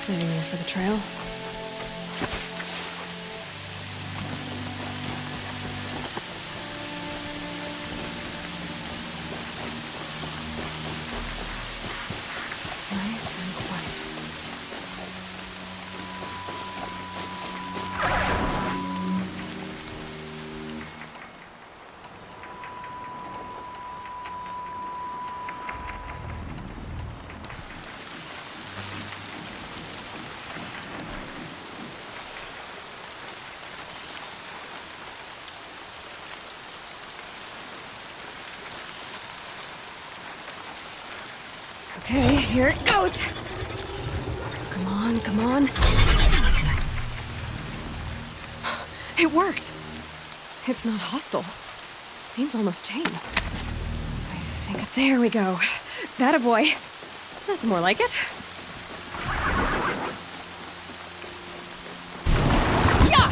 Saving these for the trail. Nice and quiet. Okay, here it goes. Come on, come on. It worked. It's not hostile. Seems almost tame. I think there we go. That a boy. That's more like it. Yeah!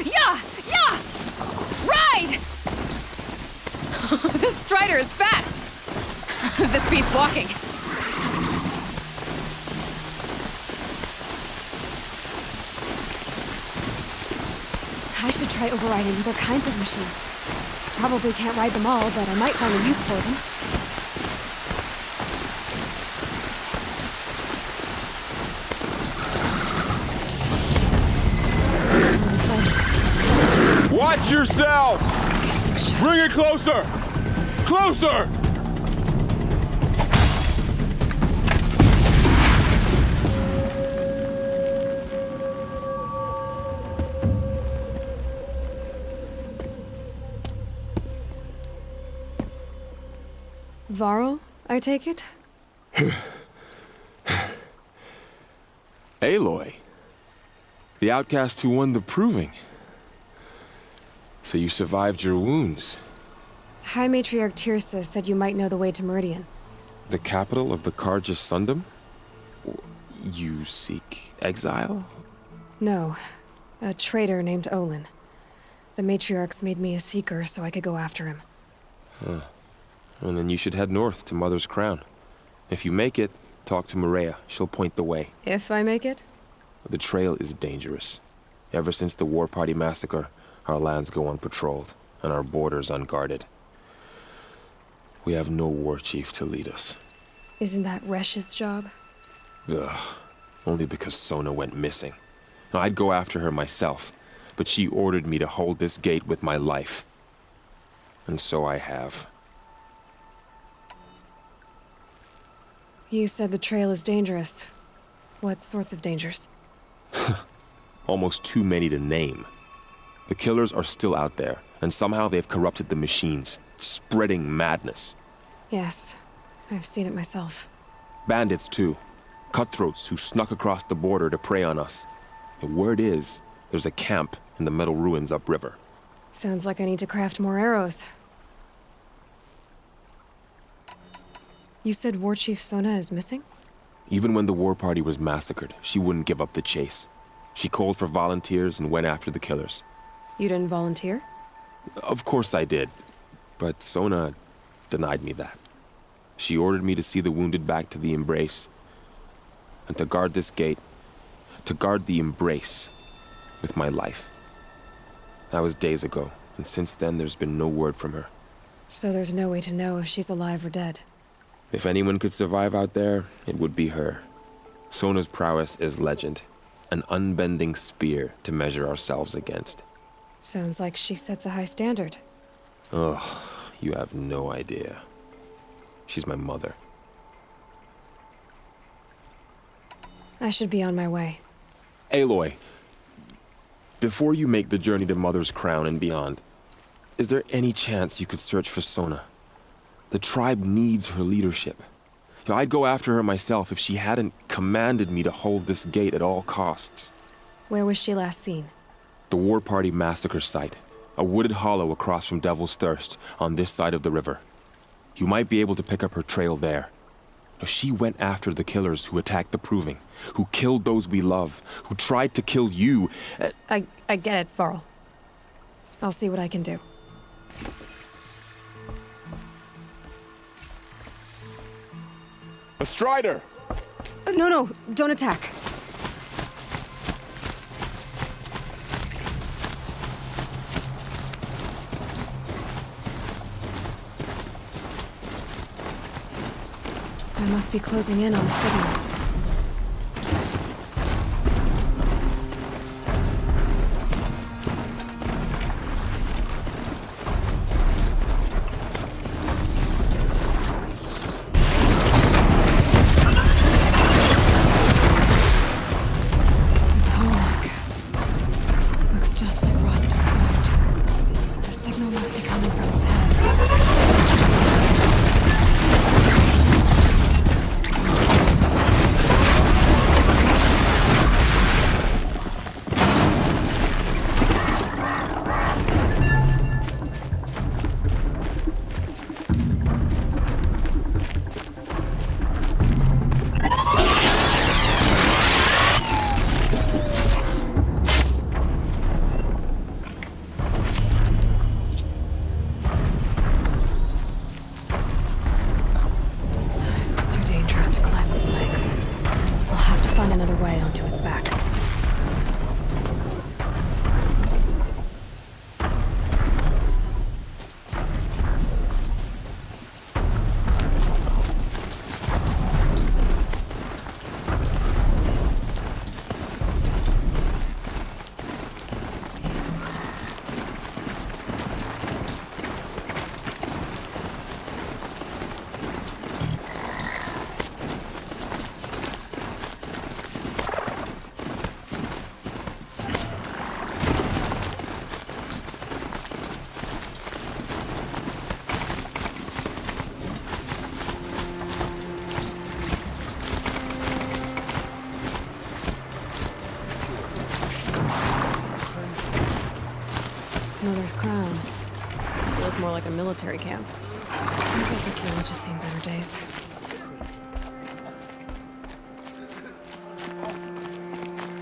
Yeah! Yeah! Ride! This Strider is fast. This beats walking. I should try overriding other kinds of machines. Probably can't ride them all, but I might find a use for them. Watch yourselves! Bring it closer! Closer! Varl, I take it? Aloy. The outcast who won the proving. So you survived your wounds. High Matriarch Tirsa said you might know the way to Meridian. The capital of the Carja Sundom? You seek exile? No. A traitor named Olin. The Matriarchs made me a seeker so I could go after him. Huh. And then you should head north to Mother's Crown. If you make it, talk to Maria. She'll point the way. If I make it? The trail is dangerous. Ever since the War Party massacre, our lands go unpatrolled, and our borders unguarded. We have no war chief to lead us. Isn't that Resh's job? Ugh. Only because Sona went missing. Now, I'd go after her myself, but she ordered me to hold this gate with my life. And so I have. You said the trail is dangerous. What sorts of dangers? Almost too many to name. The killers are still out there, and somehow they've corrupted the machines, spreading madness. Yes, I've seen it myself. Bandits, too. Cutthroats who snuck across the border to prey on us. The word is, there's a camp in the metal ruins upriver. Sounds like I need to craft more arrows. You said War Chief Sona is missing? Even when the war party was massacred, she wouldn't give up the chase. She called for volunteers and went after the killers. You didn't volunteer? Of course I did, but Sona denied me that. She ordered me to see the wounded back to the Embrace, and to guard this gate, to guard the Embrace with my life. That was days ago, and since then there's been no word from her. So there's no way to know if she's alive or dead. If anyone could survive out there, it would be her. Sona's prowess is legend, an unbending spear to measure ourselves against. Sounds like she sets a high standard. Oh, you have no idea. She's my mother. I should be on my way. Aloy, before you make the journey to Mother's Crown and beyond, is there any chance you could search for Sona? The tribe needs her leadership. I'd go after her myself if she hadn't commanded me to hold this gate at all costs. Where was she last seen? The War Party massacre site. A wooded hollow across from Devil's Thirst, on this side of the river. You might be able to pick up her trail there. Now, she went after the killers who attacked the Proving, who killed those we love, who tried to kill you. I get it, Varl. I'll see what I can do. A Strider! No, don't attack. I must be closing in on the signal. Mother's crown. Feels more like a military camp. I bet this village has seen better days.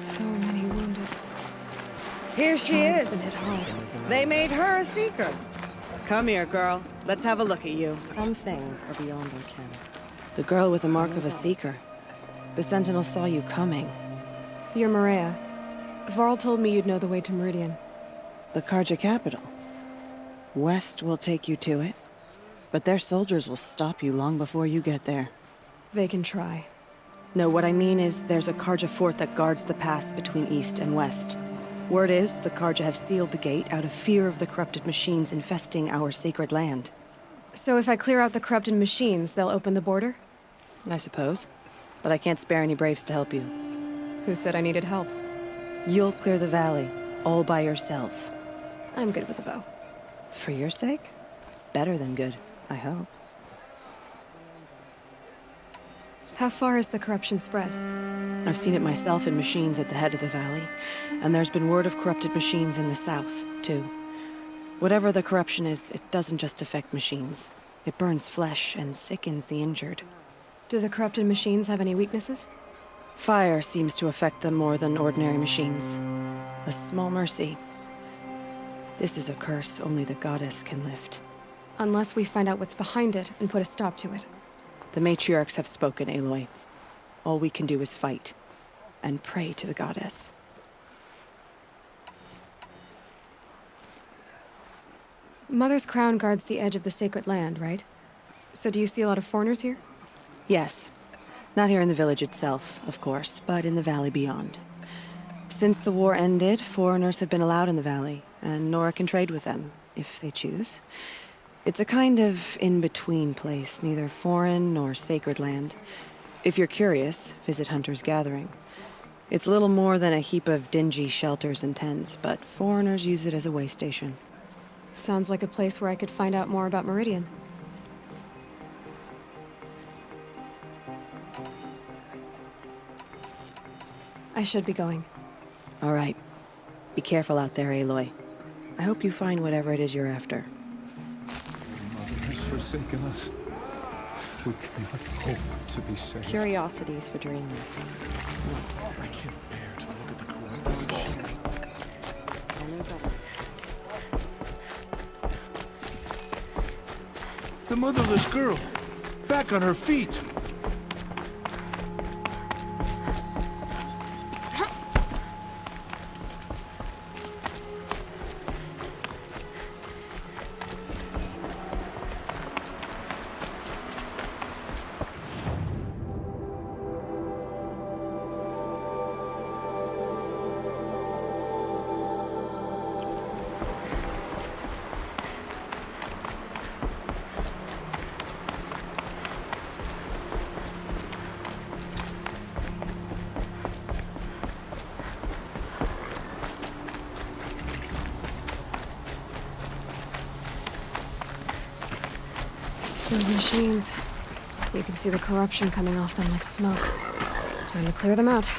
So many wounded. Here she Tribe's is. been hit hard. They made her a seeker. Come here, girl. Let's have a look at you. Some things are beyond our ken. The girl with the mark of a seeker. The Sentinel saw you coming. You're Maria. Varl told me you'd know the way to Meridian. The Karja capital. West will take you to it, but their soldiers will stop you long before you get there. They can try. No, what I mean is there's a Karja fort that guards the pass between East and West. Word is the Karja have sealed the gate out of fear of the corrupted machines infesting our sacred land. So if I clear out the corrupted machines, they'll open the border? I suppose. But I can't spare any braves to help you. Who said I needed help? You'll clear the valley, all by yourself. I'm good with a bow. For your sake? Better than good, I hope. How far has the corruption spread? I've seen it myself in machines at the head of the valley, and there's been word of corrupted machines in the south, too. Whatever the corruption is, it doesn't just affect machines. It burns flesh and sickens the injured. Do the corrupted machines have any weaknesses? Fire seems to affect them more than ordinary machines. A small mercy. This is a curse only the goddess can lift. Unless we find out what's behind it and put a stop to it. The matriarchs have spoken, Aloy. All we can do is fight, and pray to the goddess. Mother's crown guards the edge of the sacred land, right? So do you see a lot of foreigners here? Yes. Not here in the village itself, of course, but in the valley beyond. Since the war ended, foreigners have been allowed in the valley, and Nora can trade with them, if they choose. It's a kind of in-between place, neither foreign nor sacred land. If you're curious, visit Hunter's Gathering. It's little more than a heap of dingy shelters and tents, but foreigners use it as a way station. Sounds like a place where I could find out more about Meridian. I should be going. All right. Be careful out there, Aloy. I hope you find whatever it is you're after. Mother has forsaken us. We cannot hope to be saved. Curiosities for dreamers. I can't bear to look at the corrupted. The motherless girl, back on her feet. Those machines. You can see the corruption coming off them like smoke. Time to clear them out.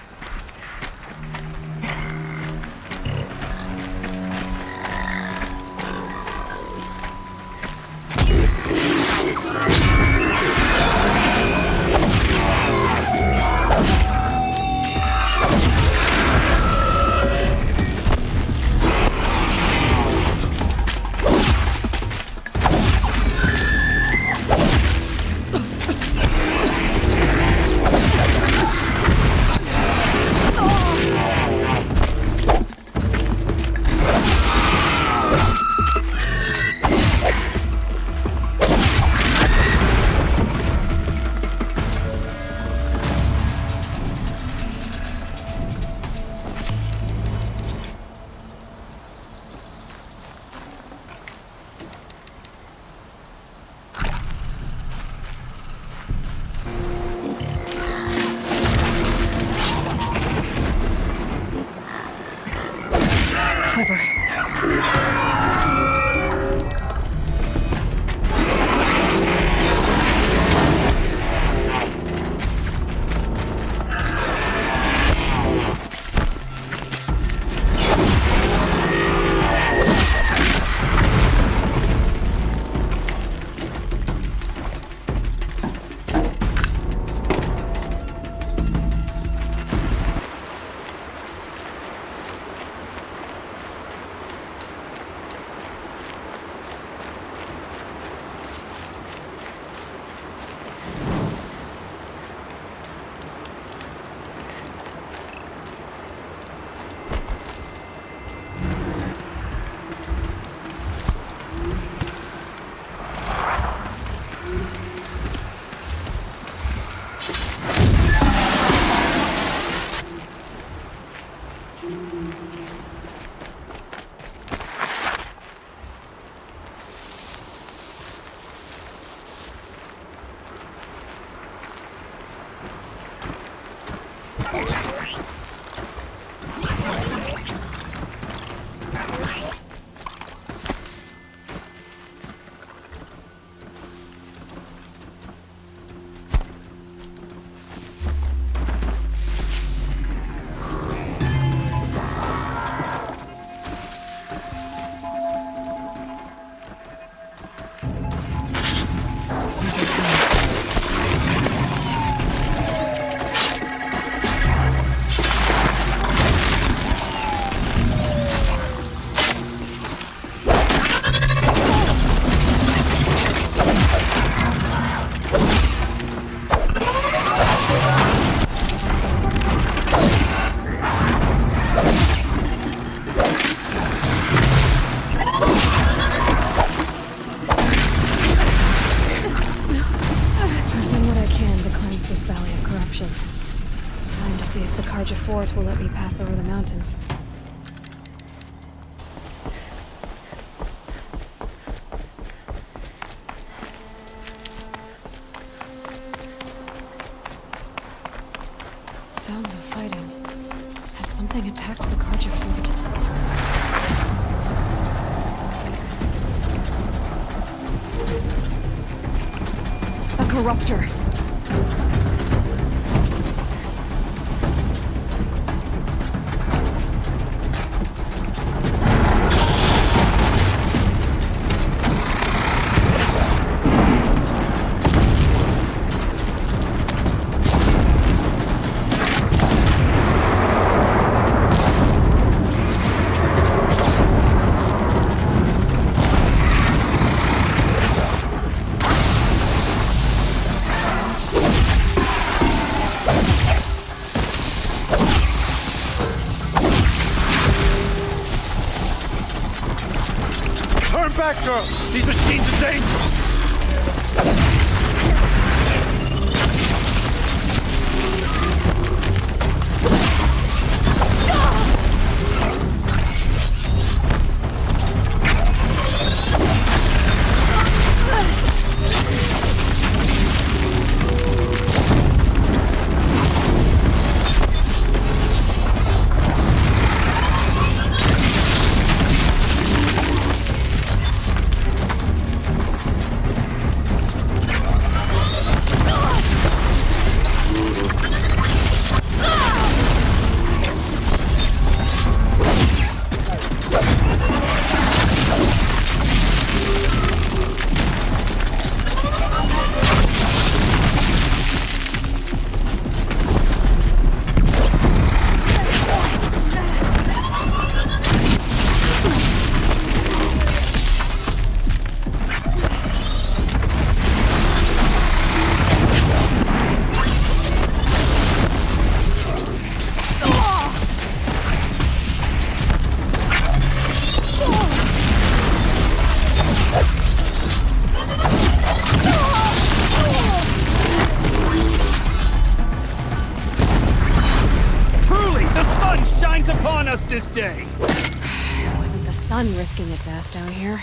Fort will let me pass over the mountains. Sounds of fighting. Has something attacked the Karja Fort? A corruptor! Back, girl! These machines are dangerous! this day. It wasn't the sun risking its ass down here.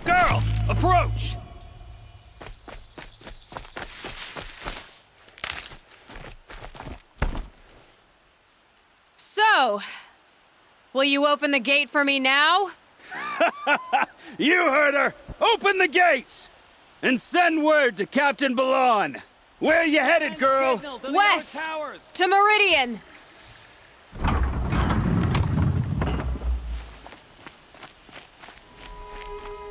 Girl, approach! So, will you open the gate for me now? You heard her! Open the gates! And send word to Captain Ballon. Where you headed, girl? West! To Meridian!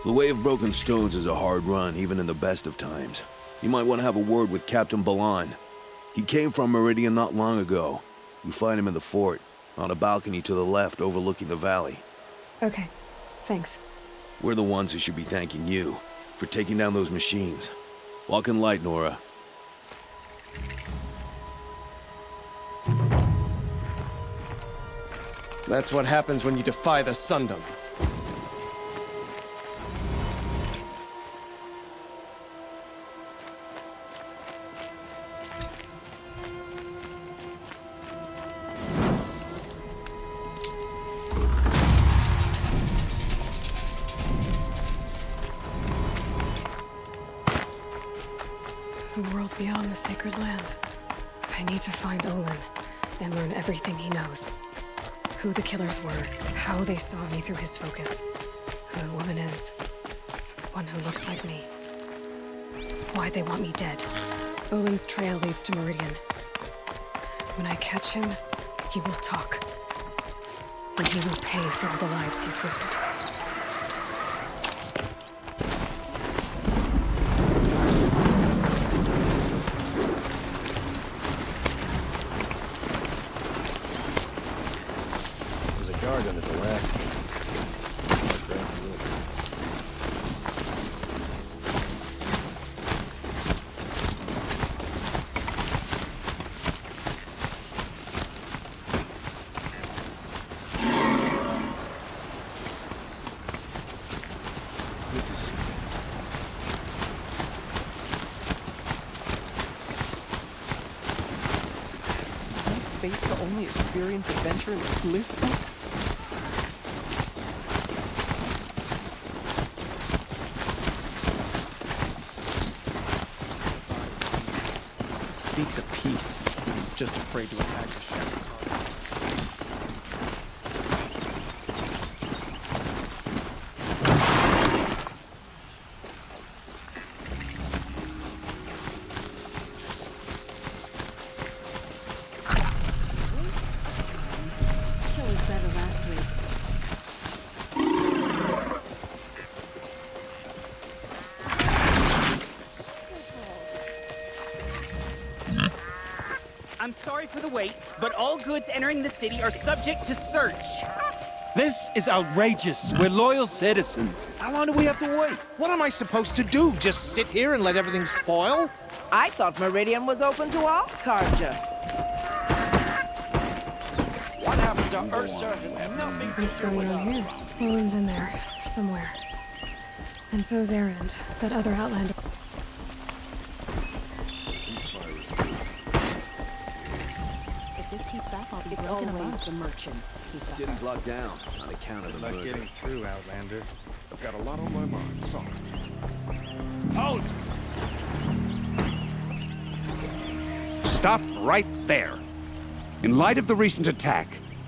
The Way of Broken Stones is a hard run, even in the best of times. You might want to have a word with Captain Ballon. He came from Meridian not long ago. You find him in the fort, on a balcony to the left overlooking the valley. Okay, thanks. We're the ones who should be thanking you for taking down those machines. Walk in light, Nora. That's what happens when you defy the Sundom. The world beyond the sacred land. I need to find Olin and learn everything he knows. Who the killers were, how they saw me through his focus, who the woman is, the one who looks like me. Why they want me dead. Olin's trail leads to Meridian. When I catch him, he will talk. And he will pay for all the lives he's ruined. Guard under the last gate. Fate to only experience adventure in the glyph books? Speaks of peace. He's just afraid to attack the shadow. Chill was better last week. I'm sorry for the wait, but all goods entering the city are subject to search. This is outrageous. We're loyal citizens. How long do we have to wait? What am I supposed to do? Just sit here and let everything spoil? I thought Meridian was open to all culture. What happened to Ursa has nothing What's going on here? Olin's in there, somewhere. And so's Erend, that other outlander. If this keeps up, I'll be broken always the merchants who The suffer. city's locked down on account of the Not murder. getting through, Outlander. I've got a lot on my mind, sorry. Halt! Stop right there. In light of the recent attack,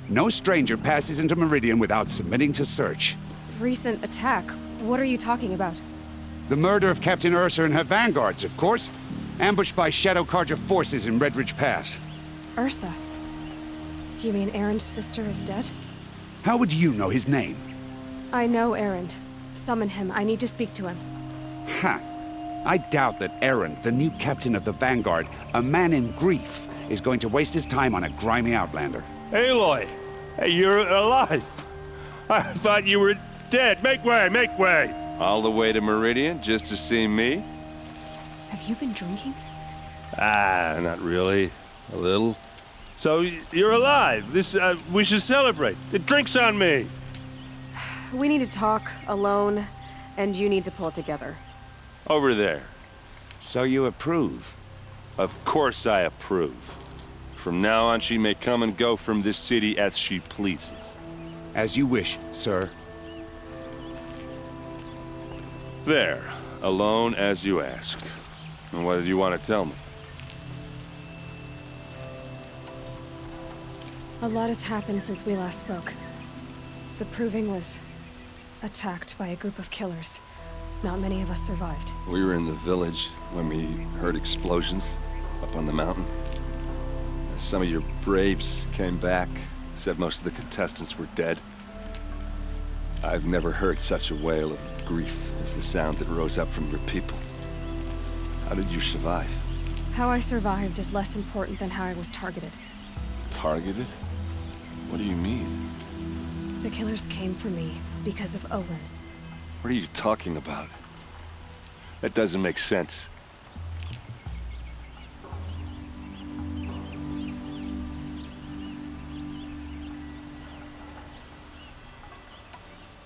no stranger passes into Meridian without submitting to search. Recent attack? What are you talking about? The murder of Captain Ursa and her vanguards, of course. Ambushed by Shadow Carja forces in Redridge Pass. Ursa? You mean Erend's sister is dead? How would you know his name? I know Erend. Summon him. I need to speak to him. Ha! I doubt that Erend, the new captain of the Vanguard, a man in grief, is going to waste his time on a grimy outlander. Aloy! Hey, you're alive! I thought you were dead. Make way, make way! All the way to Meridian just to see me? Have you been drinking? Ah, not really. A little. So, you're alive. We should celebrate. The drink's on me. We need to talk, alone, and you need to pull it together. Over there. So you approve? Of course I approve. From now on, she may come and go from this city as she pleases. As you wish, sir. There. Alone as you asked. And what did you want to tell me? A lot has happened since we last spoke. The Proving was attacked by a group of killers. Not many of us survived. We were in the village when we heard explosions up on the mountain. Some of your braves came back, said most of the contestants were dead. I've never heard such a wail of grief as the sound that rose up from your people. How did you survive? How I survived is less important than how I was targeted. Targeted? What do you mean? The killers came for me because of Olin. What are you talking about? That doesn't make sense.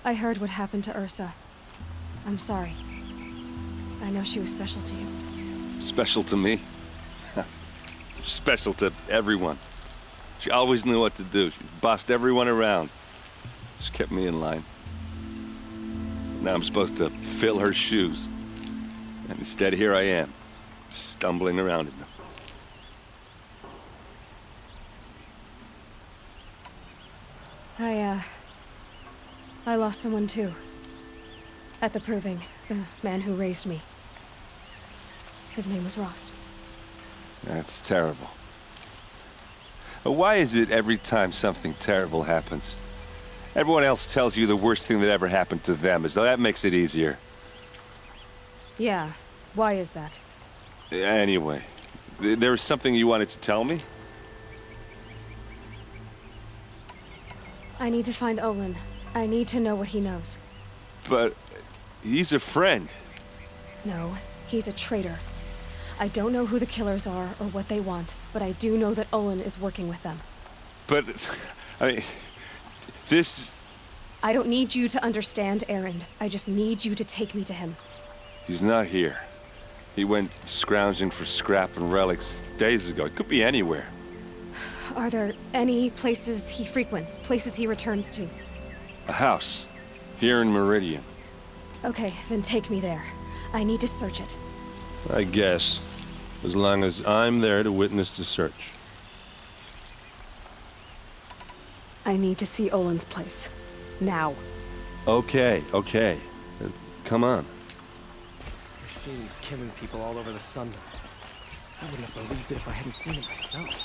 I heard what happened to Ursa. I'm sorry. I know she was special to you. Special to me? Special to everyone. She always knew what to do. She bossed everyone around. She kept me in line. Now I'm supposed to fill her shoes. And instead, here I am, stumbling around in them. I lost someone too. At the Proving, the man who raised me. His name was Rost. That's terrible. Why is it every time something terrible happens, everyone else tells you the worst thing that ever happened to them, as though that makes it easier? Yeah, why is that? Anyway, there was something you wanted to tell me? I need to find Olin. I need to know what he knows. But he's a friend. No, he's a traitor. I don't know who the killers are or what they want, but I do know that Olin is working with them. But, I mean, this... I don't need you to understand, Erend. I just need you to take me to him. He's not here. He went scrounging for scrap and relics days ago. It could be anywhere. Are there any places he frequents, places he returns to? A house. Here in Meridian. Okay, then take me there. I need to search it. I guess. As long as I'm there to witness the search. I need to see Olin's place. Now. Okay. Come on. Machine's killing people all over the sun. I wouldn't have believed it if I hadn't seen it myself.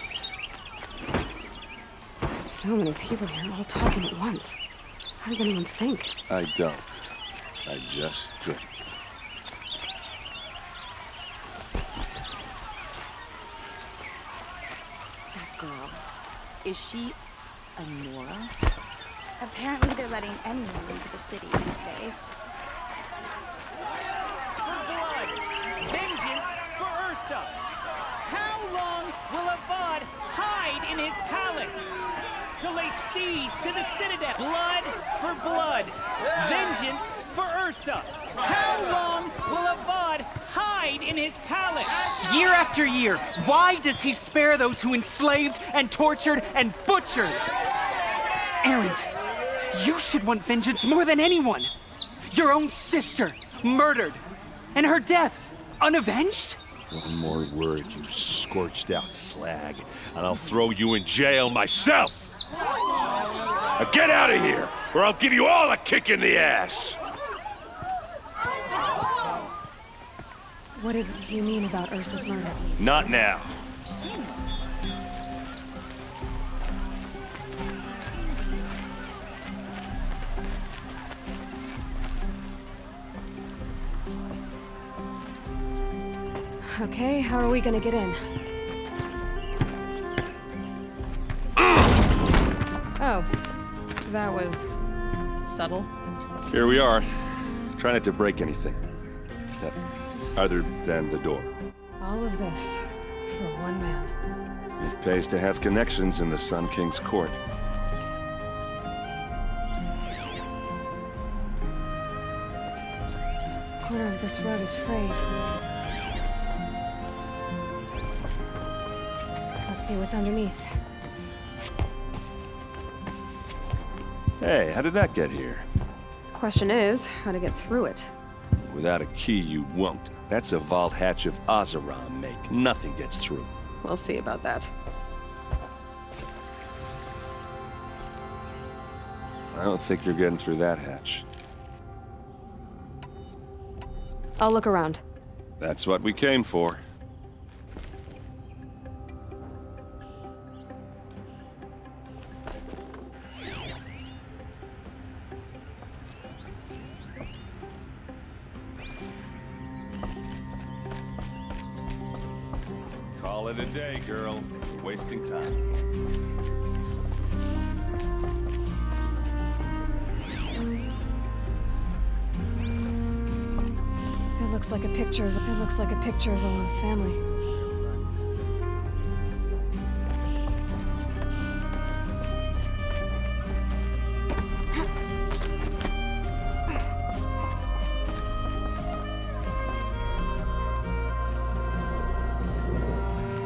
So many people here all talking at once. How does anyone think? I don't. I just drink. That girl. Is she a Nora? Apparently they're letting anyone into the city these days. For blood! Vengeance for Ursa! How long will Avad hide in his palace? To lay siege to the citadel. Blood for blood. Vengeance for Ursa. How long will Avad hide in his palace? Year after year, why does he spare those who enslaved and tortured and butchered? Erend, you should want vengeance more than anyone. Your own sister, murdered. And her death, unavenged? One more word, you scorched out slag, and I'll throw you in jail myself! Now get out of here, or I'll give you all a kick in the ass! What did you mean about Ursa's murder? Not now. Okay, how are we gonna get in? Oh, that was subtle. Here we are. Try not to break anything. Other than the door. All of this for one man. It pays to have connections in the Sun King's court. Corner of this road is frayed. Let's see what's underneath. Hey, how did that get here? Question is, how to get through it. Without a key, you won't. That's a vault hatch of Azeram make. Nothing gets through. We'll see about that. I don't think you're getting through that hatch. I'll look around. That's what we came for. Call it a day, girl. You're wasting time. It looks like a picture of Owen's family.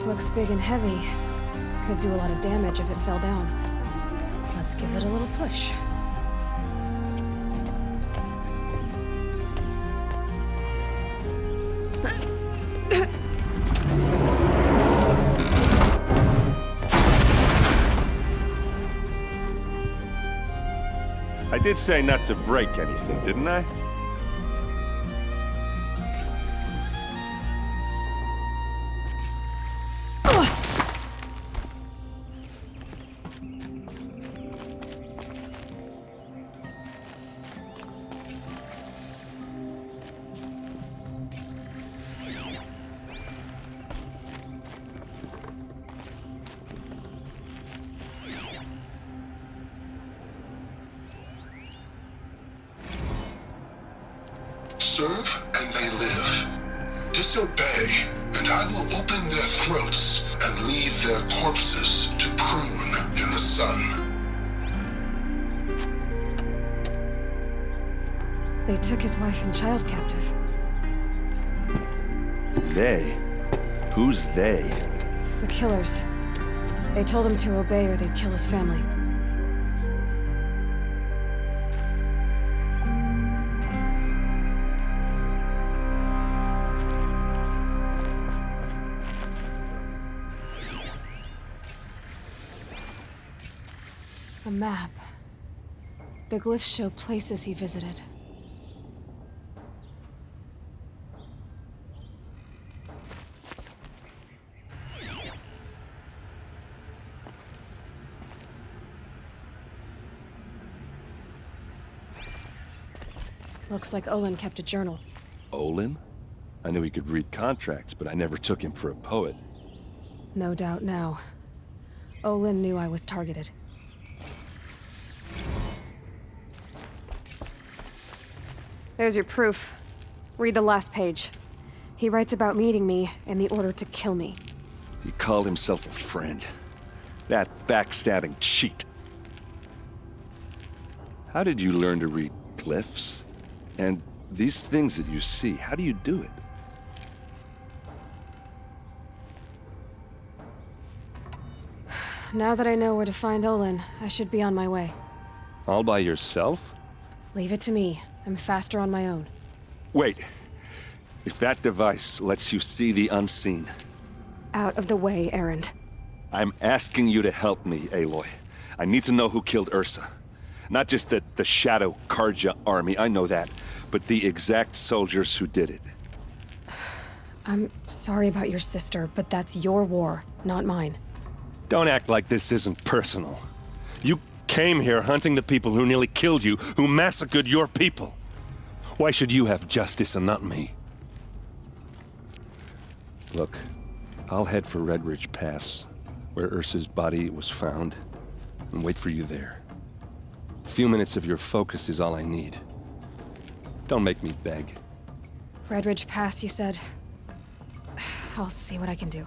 Looks big and heavy. Could do a lot of damage if it fell down. Let's give it a little push. I did say not to break anything, didn't I? Serve and they live. Disobey, and I will open their throats and leave their corpses to prune in the sun. They took his wife and child captive. They? Who's they? The killers. They told him to obey or they'd kill his family. A map. The glyphs show places he visited. Looks like Olin kept a journal. Olin? I knew he could read contracts, but I never took him for a poet. No doubt now. Olin knew I was targeted. There's your proof. Read the last page. He writes about meeting me and the order to kill me. He called himself a friend. That backstabbing cheat. How did you learn to read glyphs? And these things that you see, how do you do it? Now that I know where to find Olin, I should be on my way. All by yourself? Leave it to me. I'm faster on my own. Wait. If that device lets you see the unseen... Out of the way, Erend. I'm asking you to help me, Aloy. I need to know who killed Ursa. Not just the Shadow Karja army, I know that, but the exact soldiers who did it. I'm sorry about your sister, but that's your war, not mine. Don't act like this isn't personal. You came here hunting the people who nearly killed you, who massacred your people. Why should you have justice and not me? Look, I'll head for Red Ridge Pass, where Ursa's body was found, and wait for you there. A few minutes of your focus is all I need. Don't make me beg. Red Ridge Pass, you said? I'll see what I can do.